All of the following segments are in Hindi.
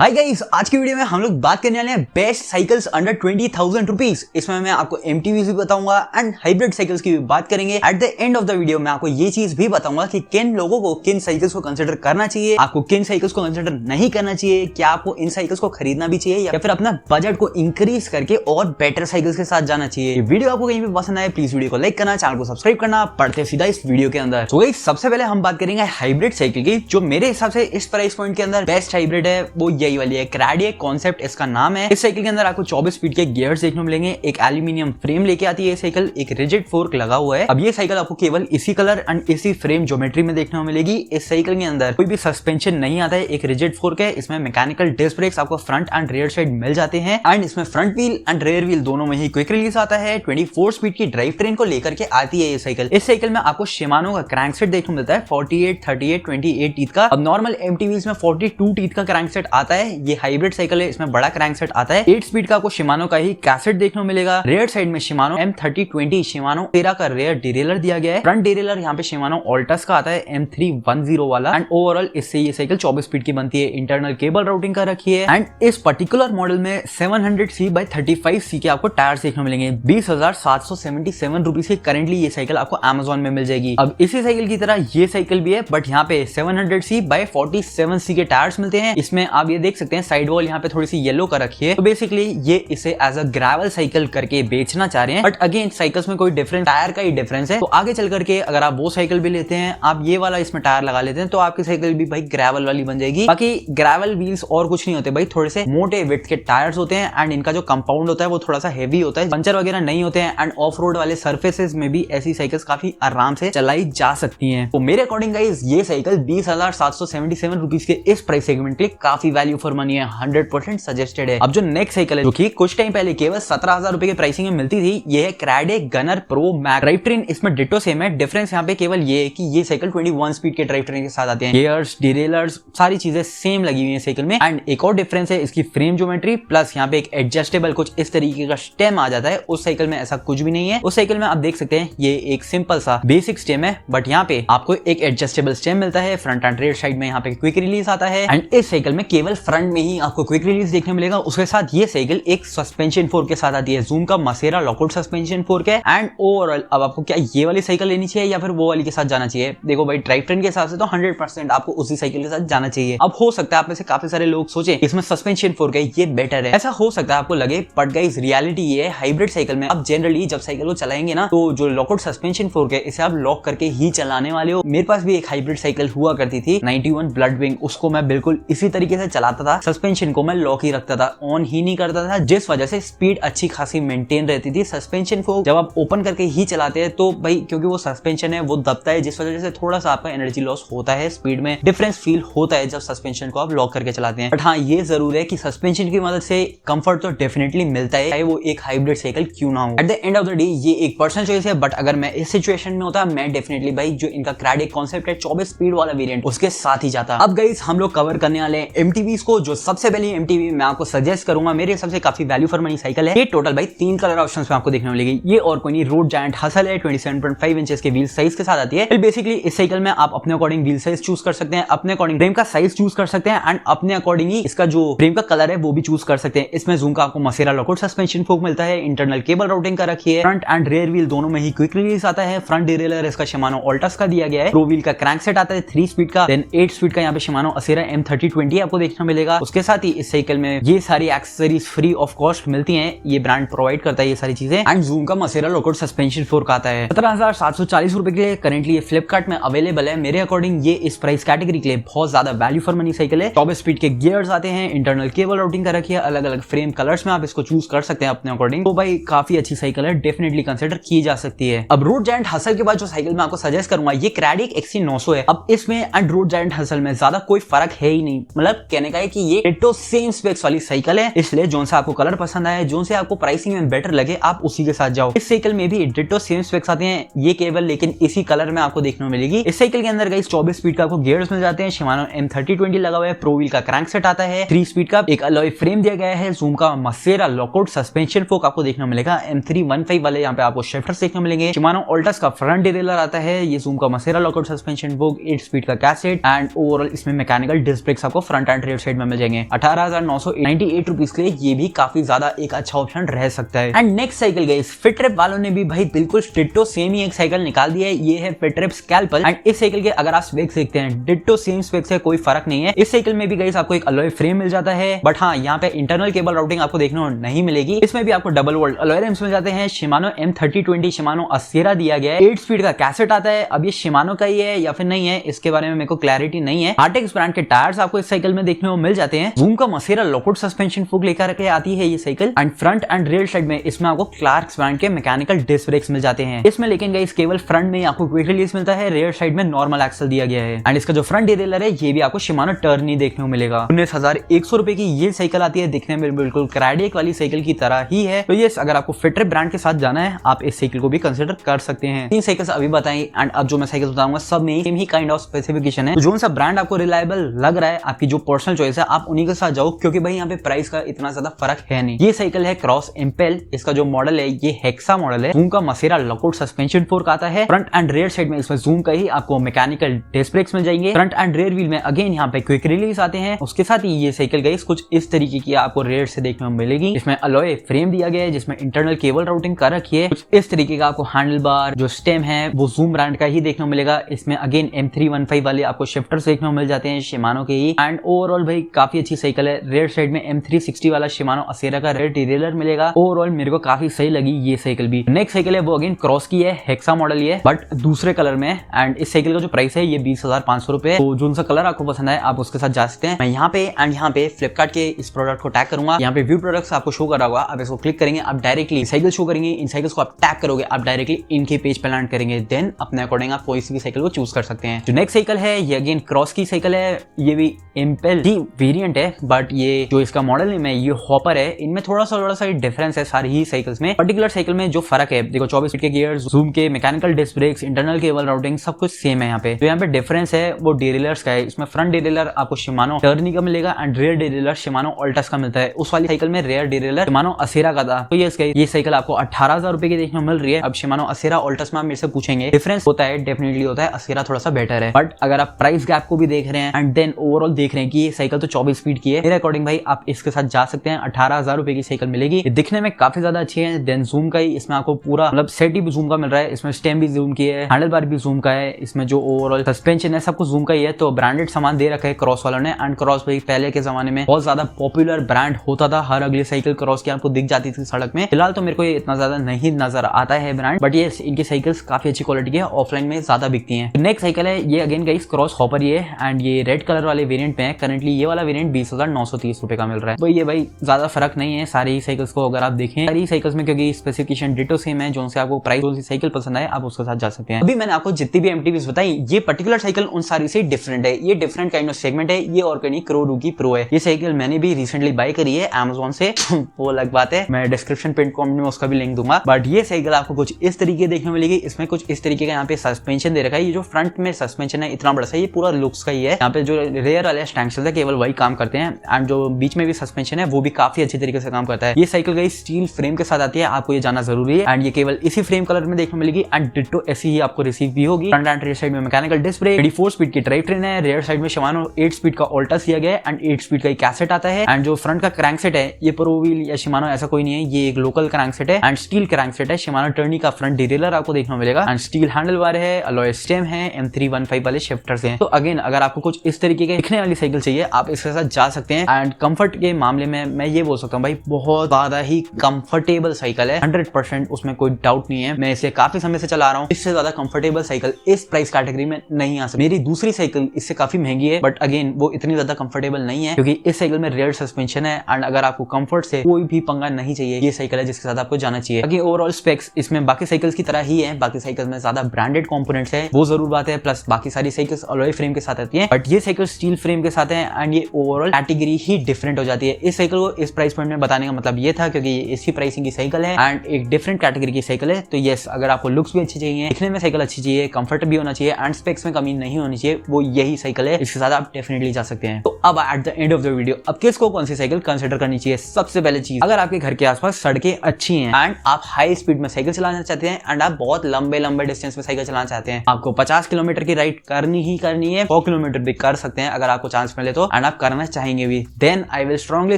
हाय गाइस, आज की वीडियो में हम लोग बात करने वाले हैं बेस्ट साइकिल्स अंडर 20,000 रुपीज। इसमें मैं आपको एमटीवीज भी बताऊंगा एंड हाइब्रिड साइकिल्स की भी बात करेंगे। At the end of the video मैं आपको ये चीज भी बताऊंगा कि किन लोगों को किन साइकिल्स को कंसिडर करना चाहिए, आपको किन साइकिल्स को कंसिडर नहीं करना चाहिए, क्या आपको इन साइकिल्स को खरीदना भी चाहिए या फिर अपना बजट को इंक्रीज करके और बेटर साइकिल्स के साथ जाना चाहिए। ये वीडियो आपको कहीं भी पसंद आए प्लीज वीडियो को लाइक करना, चैनल को सब्सक्राइब करना। पढ़ते सीधा इस वीडियो के अंदर। तो गाइस, सबसे पहले हम बात करेंगे हाइब्रिड साइकिल की, जो मेरे हिसाब से इस प्राइस पॉइंट के अंदर बेस्ट हाइब्रिड है वो यही वाली है। क्रैडिए कॉन्सेप्ट इसका नाम है। इस साइकिल के अंदर आपको 24 स्पीड के गियर्स देखने को मिलेंगे, एक एल्यूमिनियम फ्रेम लेके आती है साइकिल, एक रिजिड फोर्क लगा हुआ है। अब ये साइकिल आपको केवल इसी कलर एंड इसी फ्रेम ज्योमेट्री में देखने को मिलेगी। इस साइकिल के अंदर कोई भी सस्पेंशन नहीं आता है, एक रिजिड फोर्क है। इसमें मैकेनिकल डिस्क ब्रेक्स आपको फ्रंट एंड रियर साइड मिल जाते हैं एंड इसमें front wheel and rear wheel दोनों में ही क्विक रिलीज आता है। 24 स्पीड की ड्राइव ट्रेन को लेकर के आती है ये साइकिल। इस साइकिल में आपको शिमानो का क्रैंकसेट देखने को मिलता है 48, 38, 28 टीथ का। अब नॉर्मल एमटीवीज में 42 टीथ का क्रैंकसेट आता है। ये हाइब्रिड साइकिल है, इसमें बड़ा क्रैंकसेट आता है। 8 स्पीड का आपको शिमानो का ही कैसेट देखने को मिलेगा। रेयर साइड में शिमानो M3020 शिमानो 13 का रेयर डिरेलर दिया गया है। फ्रंट डिरेलर यहाँ पे शिमानो ऑल्टस का आता है M310 वाला एंड ओवरऑल इससे ये साइकिल 24 स्पीड की बनती है। इंटरनल केबल राउटिंग का रखी है एंड इस पर्टिकुलर मॉडल में 700C/35C के आपको टायर्स देखने को मिलेंगे। 20,777 रुपीज की करंटली ये साइकिल आपको Amazon में मिल जाएगी। अब इसी साइकिल की तरह ये साइकिल भी है बट यहाँ पे 700C/47C के टायर्स मिलते हैं। इसमें आप ये देख सकते हैं साइड वॉल यहाँ पे थोड़ी सी येलो कर रखी है। तो बेसिकली ये इसे एज अ ग्रेवल साइकिल करके बेचना चाह रहे हैं बट अगेन साइकिल्स में कोई डिफरेंस, टायर का ही डिफरेंस है। तो आगे चल करके अगर आप वो साइकिल भी लेते हैं, आप ये वाला इसमें टायर लगा लेते हैं तो आपकी साइकिल भी भाई ग्रेवल वाली बन जाएगी। बाकी ग्रेवल व्हील्स और कुछ नहीं होते भाई, थोड़े से मोटे विड्थ के टायर्स होते हैं एंड इनका जो कंपाउंड होता है वो थोड़ा सा हेवी होता है, पंचर वगैरह नहीं होते हैं एंड ऑफ रोड वाले सर्फेसेस में भी ऐसी साइकिल्स काफी आराम से चलाई जा सकती हैं। तो मेरे अकॉर्डिंग गाइस ये साइकिल 20,777 रुपीज के इस प्राइस सेगमेंट के लिए काफी वैल्यू फॉर मनी है, 100% सजेस्टेड है। अब जो नेक्स्ट साइकिल है जो कि कुछ टाइम पहले केवल 17,000 रुपए की प्राइसिंग में मिलती थी, ये है क्रैडिए Gunner Pro Max. Drive train इसमें डिटो सेम है, डिफरेंस यहाँ पे केवल ये है कि ये साइकिल 21 स्पीड के ड्राइव ट्रेन के साथ आते हैं। गियर्स, डिरेलर्स, सारी चीजें सेम लगी हुई है साइकिल में एंड एक और डिफरेंस है इसकी फ्रेम ज्योमेट्री प्लस यहाँ पे एक एडजस्टेबल कुछ इस तरीके का स्टेम आ जाता है। उस साइकिल में ऐसा कुछ भी नहीं है। उस साइकिल में आप देख सकते हैं ये एक सिंपल सा बेसिक स्टेम है बट यहाँ पे आपको एक एडजस्टेबल स्टेम मिलता है। फ्रंट एंड रेयर साइड में यहाँ पे क्विक रिलीज आता है एंड इस साइकिल में केवल फ्रंट में ही आपको क्विक रिलीज देखने मिलेगा। उसके साथ ये साइकिल एक सस्पेंशन फोर्क के साथ आती है, जूम का मसेरा लॉकआउट सस्पेंशन फोर्क है एंड ओवरऑल अब आपको क्या ये वाली साइकिल लेनी चाहिए या फिर वो वाली के साथ जाना चाहिए? देखो भाई, ड्राइव ट्रेन के हिसाब से तो 100% आपको उसी साइकिल के साथ जाना चाहिए। अब हो सकता है आप में से काफी सारे लोग सोचे इसमें सस्पेंशन फोर्क है ये बेटर है, ऐसा हो सकता है आपको लगे बट गाइस रियलिटी ये है हाइब्रिड साइकिल में आप जनरली जब साइकिल को चलाएंगे ना तो जो लॉकआउट सस्पेंशन फोर्क है इसे आप लॉक करके ही चलाने वाले हो। मेरे पास भी एक हाइब्रिड साइकिल हुआ करती थी 91 ब्लड विंग, उसको मैं बिल्कुल इसी तरीके से चलाता था। सस्पेंशन को मैं लॉक ही रखता था, ऑन ही नहीं करता था, जिस वजह से स्पीड अच्छी खासी मेंटेन रहती थी। सस्पेंशन को जब आप ओपन करके ही चलाते हैं तो भाई क्योंकि वो सस्पेंशन है वो दबता है, जिस वजह से थोड़ा सा आपका एनर्जी लॉस होता है, स्पीड में डिफरेंस फील होता है जब सस्पेंशन को आप लॉक करके चलाते हैं। बट हाँ, ये जरूर है कि सस्पेंशन की मदद से कंफर्ट तो डेफिनेटली मिलता है, चाहे वो एक हाइब्रिड साइकिल क्यों ना हो। At the end of the day ये एक पर्सनल चॉइस है बट अगर मैं इस सिचुएशन में होता मैं डेफिनेटली भाई जो इनका क्रैडिए कॉन्सेप्ट है 24 स्पीड वाला वेरिएंट उसके साथ ही जाता। अब गाइस हम लोग कवर करने वाले हैं एमटीवीज को। जो सबसे पहली एमटीवी मैं आपको सजेस्ट करूंगा मेरे हिसाब से काफी वैल्यू फॉर मनी साइकिल है। ये टोटल भाई 3 कलर ऑप्शंस में आपको देखने मिलेगी। ये और कोई नहीं, रोड जायंट हसल है, 27.5 इंचेस के व्हील साइज के साथ आती है। बेसिकली इस साइकिल में आप अपने अकॉर्डिंग व्हील साइज चूज कर सकते हैं, अपने अकॉर्डिंग फ्रेम का साइज चूज कर सकते हैं एंड अपने अकॉर्डिंग ही इसका जो फ्रेम का कलर है वो भी चूज कर सकते हैं। इसमें जूम का आपको मसेरा लॉकआउट सस्पेंशन फोर्क मिलता है, इंटरनल केबल राउटिंग का रखी है, फ्रंट एंड रेयर व्हील दोनों में ही क्विक रिलीज आता है। फ्रंट डिरेलर इसका शिमानो ऑल्टस का दिया गया है। प्रो व्हील का क्रैंकसेट आता है 3 स्पीड का, देन 8 स्पीड का यहाँ पे शिमानो असेरा M3020 आपको देखने मिलेगा। उसके साथ ही इस साइकिल में ये सारी एक्सेसरीज फ्री ऑफ कॉस्ट मिलती हैं, ये ब्रांड प्रोवाइड करता है ये सारी चीजें एंड जूम का मसेरा लॉकआउट सस्पेंशन फोर्क आता है। 17,740 रुपए के लिए करंटली ये फ्लिपकार्ट में अवेलेबल है। मेरे अकॉर्डिंग ये इस प्राइस कैटेगरी के लिए बहुत ज्यादा वैल्यू फॉर मनी साइकिल है। 24 स्पीड के गियर्स आते हैं, इंटरनल केबल राउटिंग का रखी है, अलग अलग फ्रेम कलर्स में आप इसको चूज कर सकते हैं अपने अकॉर्डिंग। तो भाई काफी अच्छी साइकिल है, डेफिनेटली कंसिडर की जा सकती है। अब रोड जायंट हसल के बाद जो साइकिल मैं आपको सजेस्ट करूंगा ये क्रैडिए XC900 है। अब इसमें एंड रोड जायंट हसल में ज्यादा कोई फर्क है ही नहीं, मतलब कहने का है कि ये डिटो सेम स्पेक्स वाली साइकिल है, इसलिए जो सा आपको कलर पसंद आए, जो से आपको प्राइसिंग में बेटर लगे आप उसी के साथ जाओ। इस साइकिल में भी डिटो सेम स्पेक्स आते हैं, ये केवल लेकिन इसी कलर में आपको देखने को मिलेगी। इस साइकिल के अंदर गाइस 24 स्पीड का आपको गियर्स मिल जाते हैं, शिमानो M3020 लगा हुआ है, प्रो व्हील का क्रैंकसेट आता है, 3 स्पीड का एक अलॉय फ्रेम दिया गया है, जूम का मसेरा लॉकआउट सस्पेंशन फोर्क आपको देखने को मिलेगा। M315 वाले यहाँ पे आपको शिफ्टर्स देखने को मिलेंगे। शिमानो ऑल्टस का फ्रंट डिरेलर आता है, ये जूम का मसेरा लॉकआउट सस्पेंशन फोर्क, 8 स्पीड का कैसेट एंड ओवरऑल इसमें मैकेनिकल डिस्क ब्रेक्स आपको फ्रंट एंड रेयर शेड में मिल जाएंगे 18,998 रुपीज के लिए। ये भी काफी ज्यादा एक अच्छा ऑप्शन रह सकता है। एंड नेक्स्ट साइकिल गाइस, फिटरेप वालों ने भी भाई बिल्कुल डिट्टो सेम ही एक साइकिल निकाल दिया है। ये है फिटरेप स्कैल्पल। एंड इस साइकिल के अगर आप स्पेक्स देखते हैं डिट्टो सेम स्पेक्स है, कोई फर्क नहीं है। इस साइकिल में भी गाइस आपको एक अलॉय फ्रेम मिल जाता है, बट हाँ यहाँ पे इंटरनल केबल राउटिंग आपको देखने को नहीं मिलेगी। इसमें भी आपको डबल वोल्ट अलॉय रिम्स मिल जाते हैं। शिमानो M3020 शिमानो असेरा दिया गया है। 8 स्पीड का कैसेट आता है। अब ये शिमानो का ही है या फिर नहीं है, इसके बारे में मेरे को क्लैरिटी नहीं है। आर्टेक्स ब्रांड के टायर्स आपको इस साइकिल में देखने को मिल जाते हैं। जूम का मसेरा लॉकआउट सस्पेंशन फुक लेकर के आती है ये cycle. And front end rear side में इसमें आपको क्लार्क्स ब्रांड के मैकेनिकल डिस्क ब्रेक्स मिल जाते हैं। इसमें लेकिन गाइस केवल फ्रंट में आपको क्विक रिलीज मिलता है, रियर साइड में नॉर्मल एक्सल दिया गया है। एंड इसका जो फ्रंट डिरेलर है ये भी आपको शिमानो टर्न ही देखने को मिलेगा। 19,100 रुपए की ये साइकिल आती है, दिखने में बिल्कुल क्राइडिक वाली साइकिल की तरह ही है। तो ये अगर आपको फिटरेप ब्रांड के साथ जाना है आप इस साइकिल को भी कंसिडर कर सकते हैं। 3 साइकिल्स अभी बताई एंड अब जो मैं साइकिल बताऊंगा सब में same he kind of specification है। जो सा ब्रांड आपको रिलायबल लग रहा है, आपकी जो पर्सनल चॉइस है, आप उन्हीं के साथ जाओ, क्योंकि भाई यहाँ पे प्राइस का इतना ज्यादा फर्क है नहीं। ये साइकिल है क्रॉस इम्पेल। इसका जो मॉडल है ये हेक्सा मॉडल है। जूम का मसेरा लॉकआउट सस्पेंशन फोर्क आता है। फ्रंट एंड रियर साइड में इसमें जूम का ही आपको मैकेनिकल डिस्क ब्रेक्स मिल जाएंगे। फ्रंट एंड रियर व्हील में अगेन यहाँ पे क्विक रिलीज आते हैं। उसके साथ ही ये साइकिल गाइस कुछ इस तरीके की आपको रेयर से देखने को मिलेगी। इसमें अलॉय फ्रेम दिया गया है जिसमें इंटरनल केबल राउटिंग कर रखी है। कुछ इस तरीके का आपको हैंडल बार जो स्टेम है वो जूम ब्रांड का ही देखने को मिलेगा। इसमें अगेन M315 वाले आपको शिफ्टर्स देखने को मिल जाते हैं शिमानो के ही। एंड ओवरऑल भाई काफी अच्छी साइकिल है। रेयर साइड में M360 वाला शिमानो असेरा का रेयर डिरेलर मिलेगा। ओवरऑल मेरे को काफी सही लगी ये साइकिल भी। नेक्स्ट साइकिल है वो अगेन क्रॉस की है, हेक्सा मॉडल ही है बट दूसरे कलर में। एंड इस साइकिल का जो प्राइस है ये 20,500 रुपए। तो जो सा कलर आपको पसंद है आप उसके साथ जा सकते हैं। मैं यहाँ पे एंड यहाँ पे फ्लिपकार्ट के इस प्रोडक्ट को टैग करूंगा। यहाँ पे व्यू प्रोडक्ट्स आपको शो करा होगा, आप इसको क्लिक करेंगे, आप डायरेक्टली साइकिल शो करेंगे। इन साइकिल्स को आप टैग करोगे, आप डायरेक्टली इनके पेज पे लैंड करेंगे। देन अपने अकॉर्डिंग आप कोई सी भी साइकिल को चूज कर सकते हैं। जो नेक्स्ट साइकिल है ये अगेन क्रॉस की साइकिल है। ये भी इम्पेल की वेरिएंट है बट ये जो इसका मॉडल नेम है ये हॉपर है। इनमें थोड़ा सा डिफरेंस है सारी ही साइकिल्स में। पर्टिकुलर साइकिल में जो फर्क है देखो, 24 फीट के गियर्स, जूम के mechanical disc brakes, internal cable routing सब कुछ सेम है। यहाँ पे जो यहाँ पे डिफरेंस है वो डिरेलर्स का है। इसमें फ्रंट डिरेलर आपको शिमानो टर्नी का मिलेगा and rear derailleur Shimano Altus का मिलता है। उस वाली साइकिल में रेयर डिरेलर शिमानो असेरा का था। तो ये साइकिल आपको 18,000 रुपए की देखने को मिल रही है। अब शिमानो असेरा ऑल्टस में आप मेरे से पूछेंगे डिफरेंस होता है, डेफिनेटली होता है। असेरा थोड़ा सा बेटर है बट अगर आप प्राइस गैप को भी देख रहे हैं एंड देन ओवरऑल देख रहे हैं कि ये साइकिल तो 24 फीट की है, मेरे अकॉर्डिंग भाई आप इसके साथ जा सकते हैं। 18,000 रुपए की साइकिल मिलेगी। दिखने में काफी ज्यादा अच्छी है। देन जूम का ही इसमें आपको पूरा मतलब सेट ही जूम का मिल रहा है। इसमें स्टेम भी जूम की है, हैंडल बार भी जूम का है। इसमें जो ओवरऑल सस्पेंशन है सब कुछ जूम का ही है। तो ब्रांडेड सामान दे रखा है क्रॉस वालों ने। एंड क्रॉस भाई पहले के जमाने में बहुत ज्यादा पॉपुलर ब्रांड होता था। हर अगली साइकिल क्रॉस की आपको दिख जाती थी सड़क में। फिलहाल तो मेरे को ये इतना ज्यादा नहीं नजर आता है ब्रांड, बट ये इनकी साइकिल्स काफी अच्छी क्वालिटी की है, ऑफलाइन में ज्यादा बिकती है। नेक्स्ट साइकिल है ये अगेन गाइस क्रॉस हॉपर ही है एंड ये रेड कलर वाले वेरिएंट में है। करंटली ये वाला वेरिएंट 20,930 रुपए का मिल रहा है। तो ये भाई ज्यादा फर्क नहीं है सारी साइकिल्स को अगर आप देखें। सारी साइकिल्स में क्योंकि स्पेसिफिकेशन डिटो सेम है, जो से आपको प्राइस जो सी साइकिल पसंद आए आप उसके साथ जा सकते हैं। अभी मैंने आपको जितनी भी एमटीवीज बताई ये पर्टिकुलर साइकिल उन सारी से डिफरेंट है। ये डिफरेंट काइंड ऑफ सेगमेंट है। ये ऑर्गेनिक क्रोडू प्रो है। ये साइकिल मैंने भी रिसेंटली बाय करी है Amazon से वो अलग बात है, मैं डिस्क्रिप्शन पिन कमेंट में उसका भी लिंक दूंगा। बट ये साइकिल आपको कुछ इस तरीके देखने मिलेगी। इसमें कुछ इस तरीके का यहाँ पे सस्पेंशन दे रखा है। ये जो फ्रंट में सस्पेंशन है इतना बड़ा सा, ये पूरा लुक्स का ही है। यहाँ पे जो रेयर वाले स्टैंक्स है केवल वही काम करते हैं एंड जो बीच में भी सस्पेंशन है वो भी काफी अच्छी तरीके से काम करता है। ये साइकिल गई स्टील फ्रेम के साथ आती है, आपको ये जाना जरूरी है। एंड ये केवल इसी फ्रेम कलर में देखने मिलेगी एंड डिट्टो ऐसी ही आपको रिसीव भी होगी। फ्रंट एंड रियर साइड में मैकेनिकल डिस्क ब्रेक, 84 स्पीड की ड्राइव ट्रेन है। रियर साइड में शिमानो 8 स्पीड का ऑल्टस दिया गया है एंड 8 स्पीड का कैसेट आता है। एंड जो फ्रंट का क्रैंक सेट है ये प्रो व्हील या शिमानो ऐसा कोई नहीं है, ये एक लोकल क्रैंक सेट है एंड स्टील क्रैंक सेट है। शिमानो टर्नी का फ्रंट डिरेलर आपको देखने मिलेगा एंड स्टील हैंडल बार है, अलॉय स्टेम है, M315 वाले शिफ्टर्स हैं। तो अगेन अगर आपको कुछ इस तरीके के दिखने वाली साइकिल चाहिए आप इसके साथ जा सकते हैं। एंड कंफर्ट के मामले में मैं ये बोल सकता हूँ भाई बहुत ज्यादा ही कंफर्टेबल साइकिल है, 100% उसमें कोई डाउट नहीं है। मैं इसे काफी समय से चला रहा हूँ। इससे ज्यादा कंफर्टेबल साइकिल इस प्राइस कैटेगरी में नहीं आ सकती। मेरी दूसरी साइकिल इससे काफी महंगी है बट अगेन वो इतनी ज्यादा कंफर्टेबल नहीं है क्योंकि इस साइकिल में रेयर सस्पेंशन है एंड अगर आपको कंफर्ट से कोई भी पंगा नहीं चाहिए ये साइकिल है जिसके साथ आपको जाना चाहिए। बाकी ओवरऑल स्पेक्स इसमें बाकी साइकिल्स की तरह ही है। बाकी साइकिल्स में ज्यादा ब्रांडेड कंपोनेंट्स है वो जरूर बात है, प्लस बाकी सारी साइकिल्स अलॉय फ्रेम के साथ आती है बट ये साइकिल स्टील फ्रेम के साथ है एंड ये ओवरऑल कैटेगरी ही डिफरेंट हो जाती है। इस साइकिल को इस प्राइस पॉइंट में बताने का मतलब ये था क्योंकि ये इसी प्राइसिंग की साइकिल है एंड एक डिफरेंट कैटेगरी की साइकिल है। तो यस अगर आपको लुक्स भी अच्छी चाहिए, दिखने में साइकिल अच्छी चाहिए, कंफर्ट भी होना चाहिए एंड स्पेक्स में कमी नहीं होनी चाहिए, वो यही साइकिल है, इसके साथ आप डेफिनेटली जा सकते हैं। तो अब at the end of the video अब किसको कौन सी साइकिल कंसिडर करनी चाहिए। सबसे पहले चीज, अगर आपके घर के आसपास सड़कें अच्छी हैं एंड आप हाई स्पीड में साइकिल चलाना चाहते हैं एंड आप बहुत लंबे डिस्टेंस में साइकिल चलाना चाहते हैं, आपको 50 किलोमीटर की राइड करनी ही करनी है, 100 किलोमीटर भी कर सकते हैं अगर आपको चांस मिले तो। एंड आप करना चाहेंगे भी, then I will strongly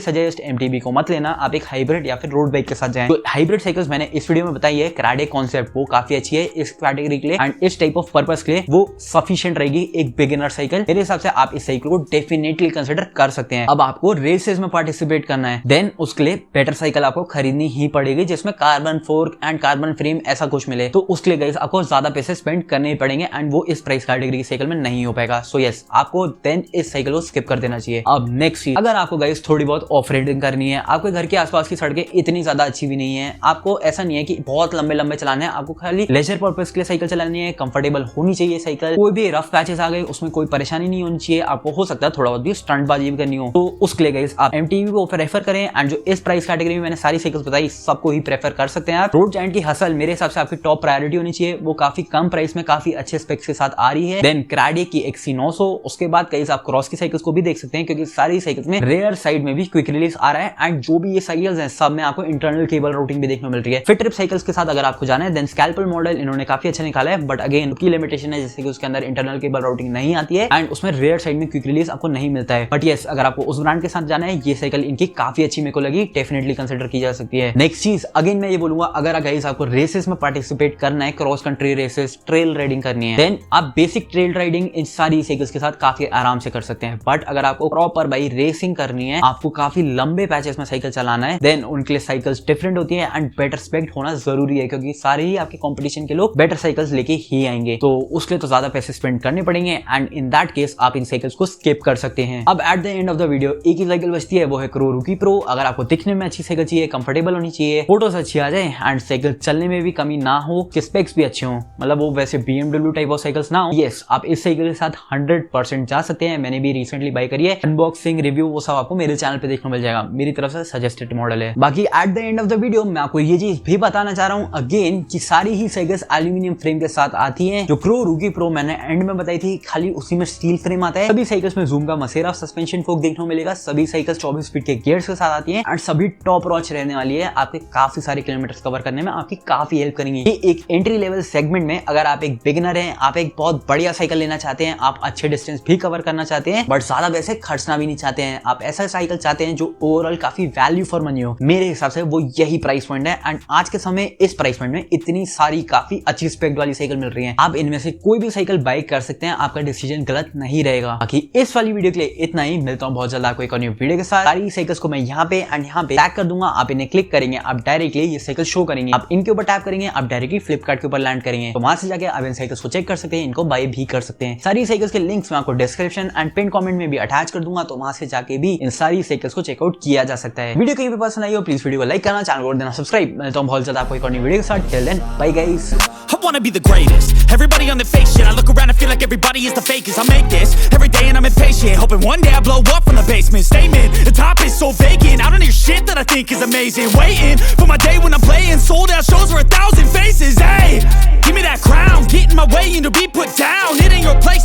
suggest MTB को मत लेना, आप एक हाइब्रिड या फिर रोड बाइक के साथ जाएं। तो हाइब्रिड साइकिल्स मैंने इस वीडियो में बताई है, क्राडे कॉन्सेप्ट वो काफी अच्छी है इस कैटेगरी के लिए एंड इस टाइप ऑफ पर्पस के लिए वो सफिशिएंट रहेगी एक बिगिनर साइकिल। मेरे हिसाब से आप इस साइकिल को डेफिनेटली कंसिडर कर सकते हैं। अब आपको रेसेस में पार्टिसिपेट करना है, देन उसके लिए बेटर साइकिल आपको खरीदनी ही पड़ेगी जिसमें carbon fork and carbon frame ऐसा कुछ मिले, तो उसके लिए गाइस आपको ज्यादा पैसे स्पेंड करने ही पड़ेंगे एंड वो इस प्राइस कैटेगरी की साइकिल में नहीं हो पाएगा। सो यस, आपको देन इस साइकिल को स्किप कर देना चाहिए। अब नेक्स्ट चीज, अगर आपको गाइस थोड़ी बहुत ऑफ राइडिंग करनी है, आपके घर के आसपास की सड़कें इतनी ज्यादा अच्छी भी नहीं है, आपको ऐसा नहीं है कि बहुत लंबे लंबे चलाने हैं, आपको खाली लेजर पर्पस के लिए साइकिल चलानी है, कंफर्टेबल होनी चाहिए साइकिल, कोई भी रफ पैचेस आ गए उसमें कोई परेशानी नहीं होनी चाहिए, आपको हो सकता है थोड़ा बहुत भी स्टंटबाजी भी करनी हो, तो उसके लिए गाइस आप एमटीबी को प्रेफर करें एंड जो इस प्राइस कैटेगरी में मैंने सारी साइकिल्स बताई सबको ही प्रेफर कर सकते हैं आप। रोड जायंट की हसल मेरे हिसाब से आपकी टॉप प्रायोरिटी होनी चाहिए, वो काफी कम प्राइस में काफी अच्छे स्पेक्स के साथ आ रही है। देन क्राडे की XC900, उसके बाद कई आप क्रॉस की साइकिल्स को भी देख सकते हैं क्योंकि सारी साइकिल्स में रेयर साइड में भी क्विक रिलीज आ रहा है एंड जो भी ये साइकिल्स हैं सब में आपको इंटरनल केबल रूटिंग भी देखने को मिल रही है। फिट ट्रिप साइकिल्स के साथ अगर आपको जाना है देन स्कैल्पल मॉडल इन्होंने काफी अच्छा निकाला है, बट अगेन की लिमिटेशन है जैसे कि उसके अंदर इंटरनल केबल रूटिंग नहीं आती है एंड उसमें रेयर साइड में क्विक रिलीज आपको नहीं मिलता है। बट यस, अगर आपको उस ब्रांड के साथ जाना है ये साइकिल इनकी काफी अच्छी मेरे को लगी, डेफिनेटली कंसिडर की जा सकती है। नेक्स्ट चीज, अगेन मैं ये बोलूंगा अगर गाइस आपको रेसेस में पार्टिसिपेट करना है, cross country races, trail riding करनी है, देन आप बेसिक ट्रेल राइडिंग इन सारी साइकिल्स के साथ काफी आराम से कर सकते हैं। बट अगर आपको प्रॉपर बाई रेसिंग करनी है, आपको काफी लंबे पैचेस में साइकिल चलाना है, देन उनके लिए साइकिल्स डिफरेंट होती है एंड बेटर स्पेक्ड होना जरूरी है क्योंकि सारे ही आपके कंपटीशन के लोग बेटर साइकिल्स लेके ही आएंगे, तो उसके लिए तो ज्यादा पैसे स्पेंड करने पड़ेंगे एंड इन दैट केस आप इन साइकिल्स को स्किप कर सकते हैं। अब at the end of the video एक ही साइकिल बचती है, वो है क्रो रूकी प्रो। अगर आपको दिखने में अच्छी साइकिल चाहिए, कंफर्टेबल होनी चाहिए, फोटोज अच्छी आ जाए एंड साइकिल चलने में भी कमी ना हो, स्पेक्स भी अच्छे हो, मतलब वो वैसे BMW टाइप ऑफ साइकिल्स ना हो, यस आप इस साइकिल के साथ 100% जा सकते हैं। मैंने भी रिसेंटली बाय करी है, अनबॉक्सिंग रिव्यू वो सब आपको मेरे चैनल पे देखने मिल जाएगा, मेरी तरफ से सजेस्टेड मॉडल है। बाकी at the end of the video मैं आपको ये चीज भी बताना चाह रहा हूँ अगेन कि सारी ही साइकिल्स एल्यूमिनियम फ्रेम के साथ आती हैं। जो क्रो रूकी प्रो मैंने एंड में बताई थी खाली उसी में स्टील फ्रेम आता है। सभी साइकिल्स में जूम का मसेरा सस्पेंशन फोक देखने को मिलेगा, सभी साइकिल्स 24 स्पीड के गियर्स के साथ आती हैं एंड सभी टॉप रॉच रहने वाली है, आपके काफी सारे किलोमीटर कवर करने में आपकी काफी हेल्प करेंगी। ये एक एंट्री लेवल सेगमेंट में अगर आप एक बिगिनर हैं, आप एक बहुत बढ़िया साइकिल लेना चाहते हैं, आप अच्छे डिस्टेंस भी कवर करना चाहते हैं बट ज्यादा पैसे खर्चना भी नहीं चाहते हैं, आप ऐसा साइकिल चाहते हैं जो ओवरऑल काफी वैल्यू फॉर मनी हो, मेरे हिसाब से वो यही प्राइस पॉइंट है एंड आज के समय इस प्राइस पॉइंट में इतनी सारी काफी अच्छी स्पेक्ट वाली साइकिल मिल रही है, आप इनमें से कोई भी साइकिल बाय कर सकते हैं, आपका डिसीजन गलत नहीं रहेगा। बाकी इस वाली वीडियो के लिए इतना ही, मिलता हूं बहुत जल्द आपको एक और न्यू वीडियो के साथ। सारी साइकिल्स को मैं यहाँ पे एंड यहाँ पे टैग कर दूंगा, आप इन्हें क्लिक करेंगे, आप डायरेक्टली ये साइकिल शो करेंगे, आप इनके ऊपर टैप करेंगे, आप डायरेक्टली फ्लिपकार्ट के ऊपर लैंड करेंगे, तो वहां से जाके आप इन साइकिल्स को चेक कर सकते हैं, इनको बाय भी कर सकते हैं। सारी साइकिल्स के लिंक्स मैं आपको डिस्क्रिप्शन एंड पिन कमेंट में भी अटैच कर दूंगा, तो वहां से जाके भी इन सारी साइकिल्स को चेकआउट किया जा सकता है। वीडियो कहीं पे पसंद आई हो प्लीज वीडियो को लाइक करना, चैनल को देना सब्सक्राइब। मिलता हूं बहुत जल्द आपको एक और न्यू वीडियो के साथ। Till then bye guys. I wanna be the greatest. Everybody on the fake shit. I look around and feel like everybody is the fakest. I make this every day and I'm impatient, hoping one day I blow up from the basement. Statement, the top is so vacant. I don't hear shit that I think is amazing. Waiting for my day when I'm playing sold out shows for 1,000 faces. Hey, give me that crown, get in my way and to be put down. It ain't your place